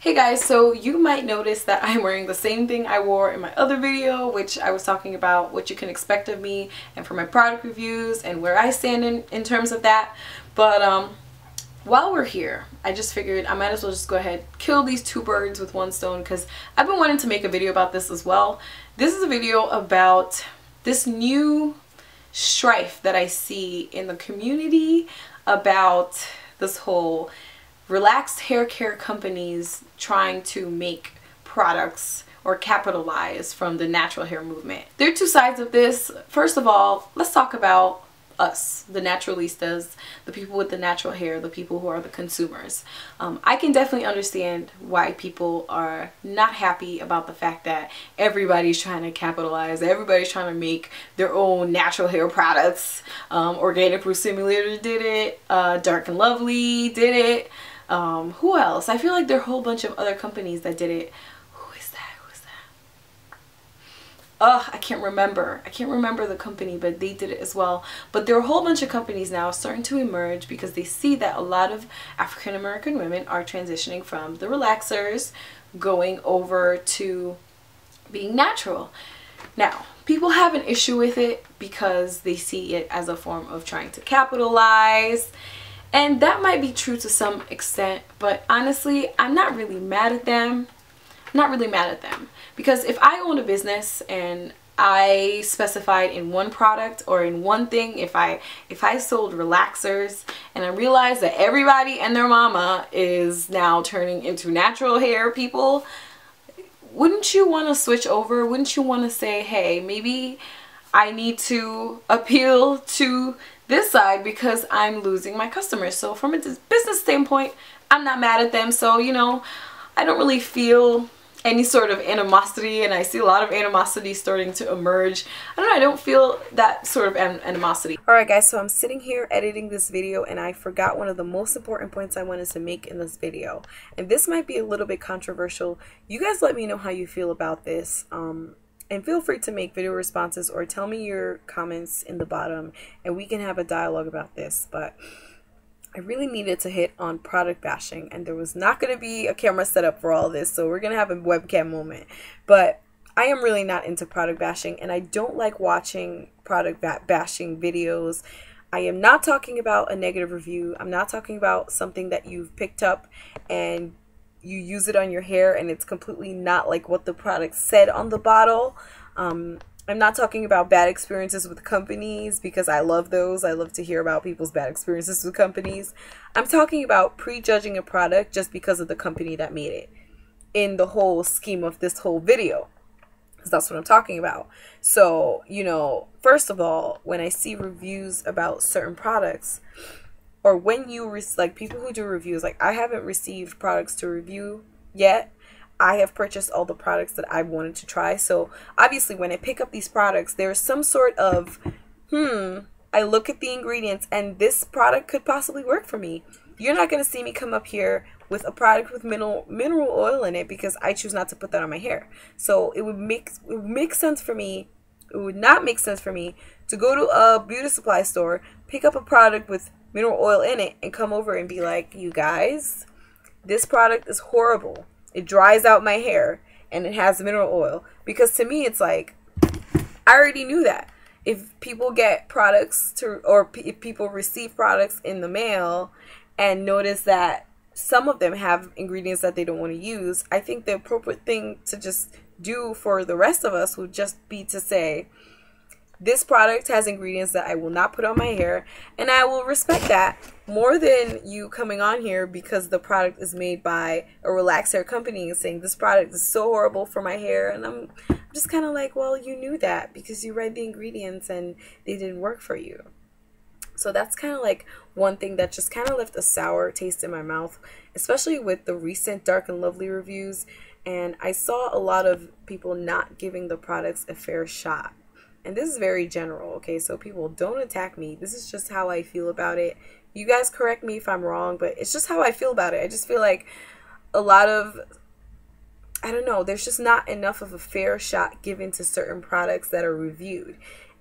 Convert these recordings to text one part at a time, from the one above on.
Hey guys, so you might notice that I'm wearing the same thing I wore in my other video, which I was talking about what you can expect of me and for my product reviews and where I stand in terms of that. But while we're here, I just figured I might as well just go ahead, kill these two birds with one stone, because I've been wanting to make a video about this as well. This is a video about this new strife that I see in the community about this whole relaxed hair care companies trying to make products or capitalize from the natural hair movement. There are two sides of this. First of all, let's talk about us, the naturalistas, the people with the natural hair, the people who are the consumers. I can definitely understand why people are not happy about the fact that everybody's trying to capitalize, everybody's trying to make their own natural hair products. Organic Roots Simulator did it, Dark and Lovely did it. Who else? I feel like there are a whole bunch of other companies that did it. Who is that? I can't remember. I can't remember the company, but they did it as well. But there are a whole bunch of companies now starting to emerge because they see that a lot of African American women are transitioning from the relaxers going over to being natural. Now, people have an issue with it because they see it as a form of trying to capitalize. And that might be true to some extent, but honestly, I'm not really mad at them. I'm not really mad at them. Because if I owned a business and I specified in one product or in one thing, if I sold relaxers and I realized that everybody and their mama is now turning into natural hair people, wouldn't you want to switch over? Wouldn't you want to say, hey, maybe I need to appeal to this side because I'm losing my customers? So from a business standpoint, I'm not mad at them. So, you know, I don't really feel any sort of animosity, and I see a lot of animosity starting to emerge. I don't know, I don't feel that sort of animosity. Alright guys, so I'm sitting here editing this video and I forgot one of the most important points I wanted to make in this video. And this might be a little bit controversial. You guys let me know how you feel about this. And feel free to make video responses or tell me your comments in the bottom and we can have a dialogue about this. But I really needed to hit on product bashing, and there was not going to be a camera set up for all this, so we're going to have a webcam moment. But I am really not into product bashing, and I don't like watching product bashing videos. I am not talking about a negative review. I'm not talking about something that you've picked up and you use it on your hair and it's completely not like what the product said on the bottle. I'm not talking about bad experiences with companies, because I love those. I love to hear about people's bad experiences with companies. I'm talking about prejudging a product just because of the company that made it in the whole scheme of this whole video, because that's what I'm talking about. So, you know, first of all, when I see reviews about certain products, or when you like people who do reviews, like I haven't received products to review yet. I have purchased all the products that I wanted to try. So obviously when I pick up these products, there's some sort of, I look at the ingredients and this product could possibly work for me. You're not going to see me come up here with a product with mineral oil in it because I choose not to put that on my hair. So it would make sense for me. It would not make sense for me to go to a beauty supply store, pick up a product with mineral oil in it and come over and be like, you guys, this product is horrible. It dries out my hair and it has mineral oil. Because to me, it's like, I already knew that. If people get products if people receive products in the mail and notice that some of them have ingredients that they don't want to use, I think the appropriate thing to just do for the rest of us would just be to say, this product has ingredients that I will not put on my hair, and I will respect that more than you coming on here because the product is made by a relaxed hair company and saying this product is so horrible for my hair. And I'm just kind of like, well, you knew that because you read the ingredients and they didn't work for you. So that's kind of like one thing that just kind of left a sour taste in my mouth, especially with the recent Dark and Lovely reviews. And I saw a lot of people not giving the products a fair shot. And this is very general, okay? So people, don't attack me. This is just how I feel about it. You guys correct me if I'm wrong, but it's just how I feel about it. I just feel like a lot of, I don't know, there's just not enough of a fair shot given to certain products that are reviewed.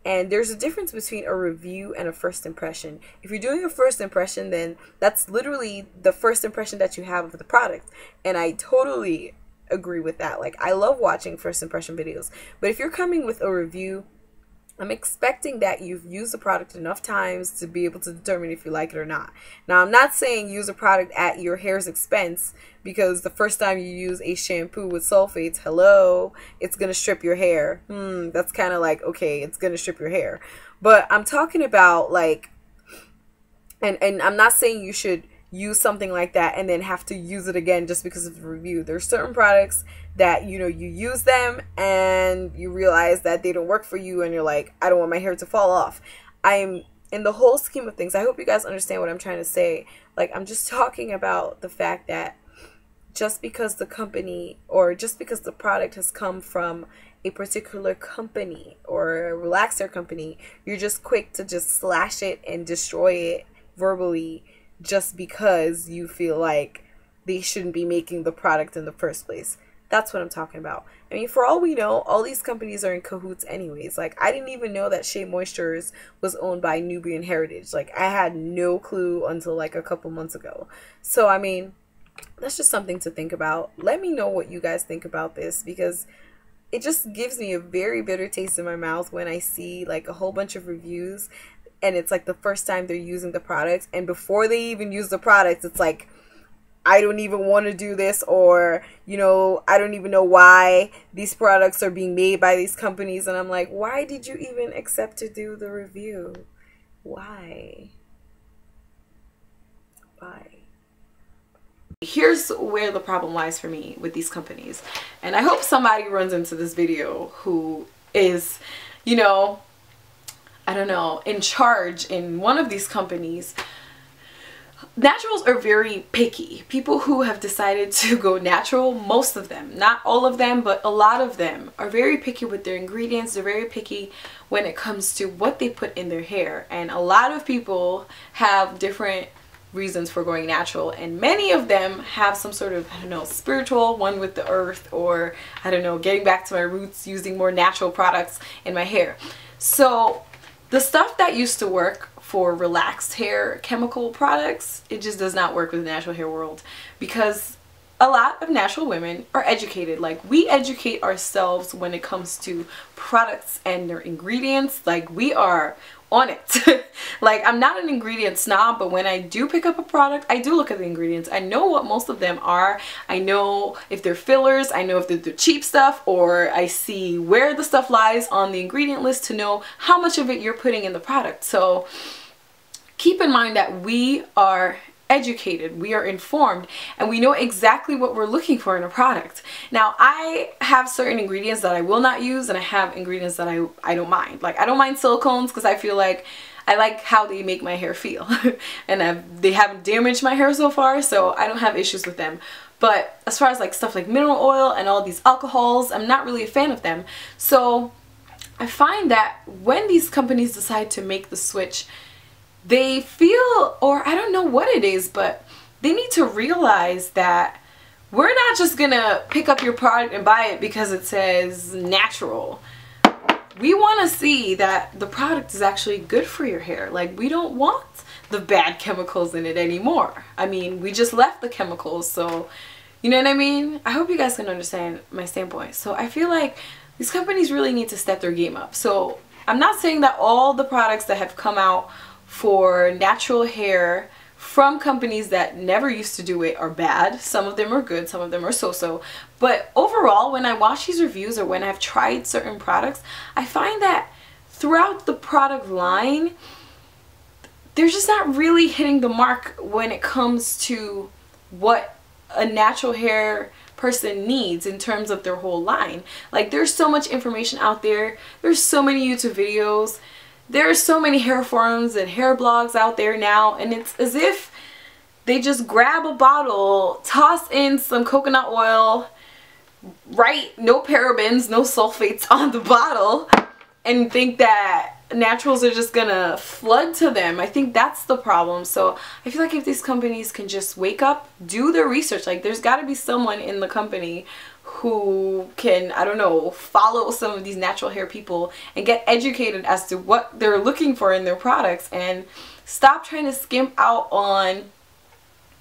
And there's a difference between a review and a first impression. If you're doing a first impression, then that's literally the first impression that you have of the product. And I totally agree with that. Like, I love watching first impression videos. But if you're coming with a review, I'm expecting that you've used the product enough times to be able to determine if you like it or not. Now, I'm not saying use a product at your hair's expense, because the first time you use a shampoo with sulfates, hello, it's going to strip your hair. That's kind of like, okay, it's going to strip your hair. But I'm talking about like, and I'm not saying you should use something like that and then have to use it again just because of the review. There's certain products that, you know, you use them and you realize that they don't work for you and you're like, I don't want my hair to fall off. I'm in the whole scheme of things, I hope you guys understand what I'm trying to say. Like, I'm just talking about the fact that just because the company or just because the product has come from a particular company or a relaxer company, you're just quick to just slash it and destroy it verbally just because you feel like they shouldn't be making the product in the first place. That's what I'm talking about. I mean, for all we know, all these companies are in cahoots anyways. Like, I didn't even know that Shea Moistures was owned by Nubian Heritage. Like, I had no clue until like a couple months ago. So, I mean, that's just something to think about. Let me know what you guys think about this, because it just gives me a very bitter taste in my mouth when I see like a whole bunch of reviews and it's like the first time they're using the product, and before they even use the product, it's like, I don't even want to do this, or, you know, I don't even know why these products are being made by these companies. And I'm like, why did you even accept to do the review? Why? Here's where the problem lies for me with these companies. And I hope somebody runs into this video who is, you know, I don't know, in charge in one of these companies. Naturals are very picky. People who have decided to go natural, most of them, not all of them, but a lot of them are very picky with their ingredients. They're very picky when it comes to what they put in their hair. And a lot of people have different reasons for going natural, and many of them have some sort of, I don't know, spiritual one with the earth, or I don't know, getting back to my roots, using more natural products in my hair. So the stuff that used to work for relaxed hair chemical products, it just does not work with the natural hair world, because a lot of natural women are educated. Like, we educate ourselves when it comes to products and their ingredients. Like, we are on it. Like, I'm not an ingredient snob, but when I do pick up a product, I do look at the ingredients. I know what most of them are. I know if they're fillers, I know if they're the cheap stuff, or I see where the stuff lies on the ingredient list to know how much of it you're putting in the product. So keep in mind that we are educated, we are informed, and we know exactly what we're looking for in a product. Now, I have certain ingredients that I will not use, and I have ingredients that I don't mind. Like, I don't mind silicones because I feel like I like how they make my hair feel. And they haven't damaged my hair so far, so I don't have issues with them. But as far as like stuff like mineral oil and all these alcohols, I'm not really a fan of them. So I find that when these companies decide to make the switch, they feel, or I don't know what it is, but they need to realize that we're not just gonna pick up your product and buy it because it says natural. We want to see that the product is actually good for your hair. Like, we don't want the bad chemicals in it anymore. I mean, we just left the chemicals, so you know what I mean? I hope you guys can understand my standpoint. So I feel like these companies really need to step their game up. So I'm not saying that all the products that have come out for natural hair from companies that never used to do it are bad. Some of them are good, some of them are so-so. But overall, when I watch these reviews or when I've tried certain products, I find that throughout the product line, they're just not really hitting the mark when it comes to what a natural hair person needs in terms of their whole line. Like, there's so much information out there. There's so many YouTube videos. There are so many hair forums and hair blogs out there now, and it's as if they just grab a bottle, toss in some coconut oil, write no parabens, no sulfates on the bottle, and think that naturals are just gonna flood to them. I think that's the problem. So I feel like if these companies can just wake up, do their research, like there's got to be someone in the company who can, I don't know, follow some of these natural hair people and get educated as to what they're looking for in their products, and stop trying to skimp out on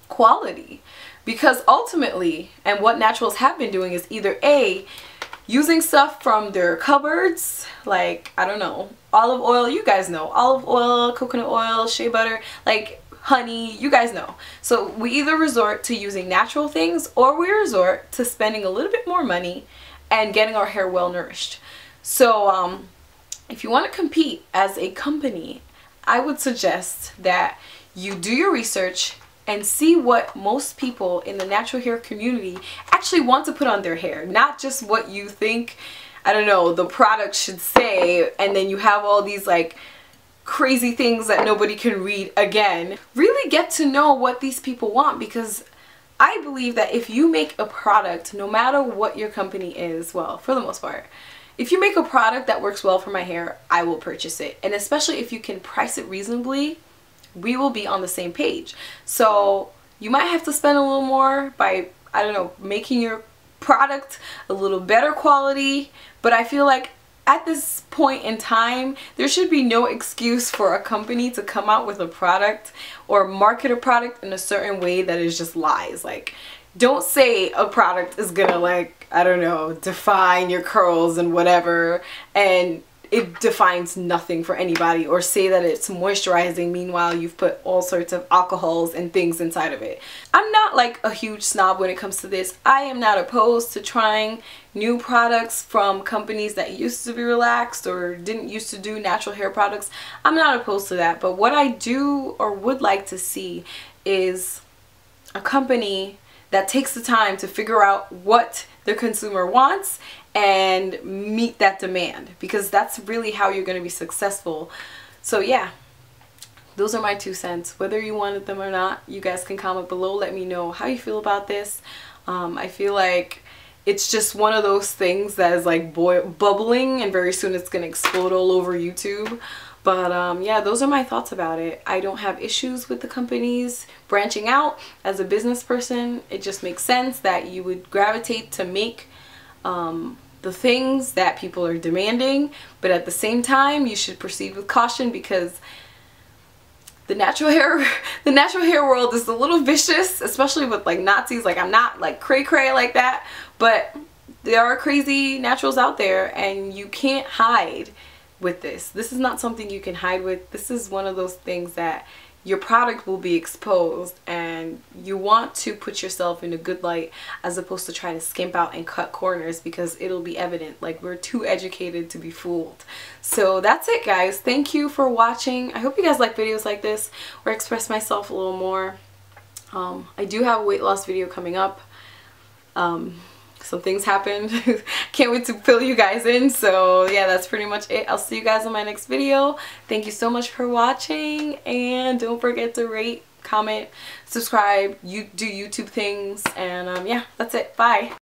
quality. Because ultimately, and what naturals have been doing, is either A, using stuff from their cupboards, like, I don't know, olive oil, you guys know, olive oil, coconut oil, shea butter, like honey, you guys know. So we either resort to using natural things, or we resort to spending a little bit more money and getting our hair well nourished. So if you want to compete as a company, I would suggest that you do your research and see what most people in the natural hair community actually want to put on their hair, not just what you think, I don't know, the product should say, and then you have all these like crazy things that nobody can read again. Really get to know what these people want, because I believe that if you make a product, no matter what your company is, well, for the most part, if you make a product that works well for my hair, I will purchase it. And especially if you can price it reasonably, we will be on the same page. So you might have to spend a little more by, I don't know, making your product a little better quality, but I feel like at this point in time, there should be no excuse for a company to come out with a product or market a product in a certain way that is just lies. Like, don't say a product is gonna, like, I don't know, define your curls and whatever, and it defines nothing for anybody, or say that it's moisturizing, meanwhile you've put all sorts of alcohols and things inside of it. I'm not like a huge snob when it comes to this. I am not opposed to trying new products from companies that used to be relaxed or didn't used to do natural hair products. I'm not opposed to that, but what I do or would like to see is a company that takes the time to figure out what their consumer wants and meet that demand, because that's really how you're going to be successful. So yeah, those are my 2 cents. Whether you wanted them or not, you guys can comment below. Let me know how you feel about this. I feel like it's just one of those things that is like bubbling, and very soon it's going to explode all over YouTube. But yeah, those are my thoughts about it. I don't have issues with the companies branching out. As a business person, it just makes sense that you would gravitate to make the things that people are demanding, but at the same time you should proceed with caution, because the natural hair world is a little vicious, especially with like Nazis. Like, I'm not like cray cray like that, but there are crazy naturals out there, and you can't hide with this. This is not something you can hide with. This is one of those things that your product will be exposed, and you want to put yourself in a good light as opposed to trying to skimp out and cut corners, because it'll be evident. Like, we're too educated to be fooled. So that's it, guys. Thank you for watching. I hope you guys like videos like this where I express myself a little more. I do have a weight loss video coming up. Some things happened. Can't wait to fill you guys in. So yeah, that's pretty much it. I'll see you guys in my next video. Thank you so much for watching, and don't forget to rate, comment, subscribe, you do YouTube things, and yeah, that's it. Bye.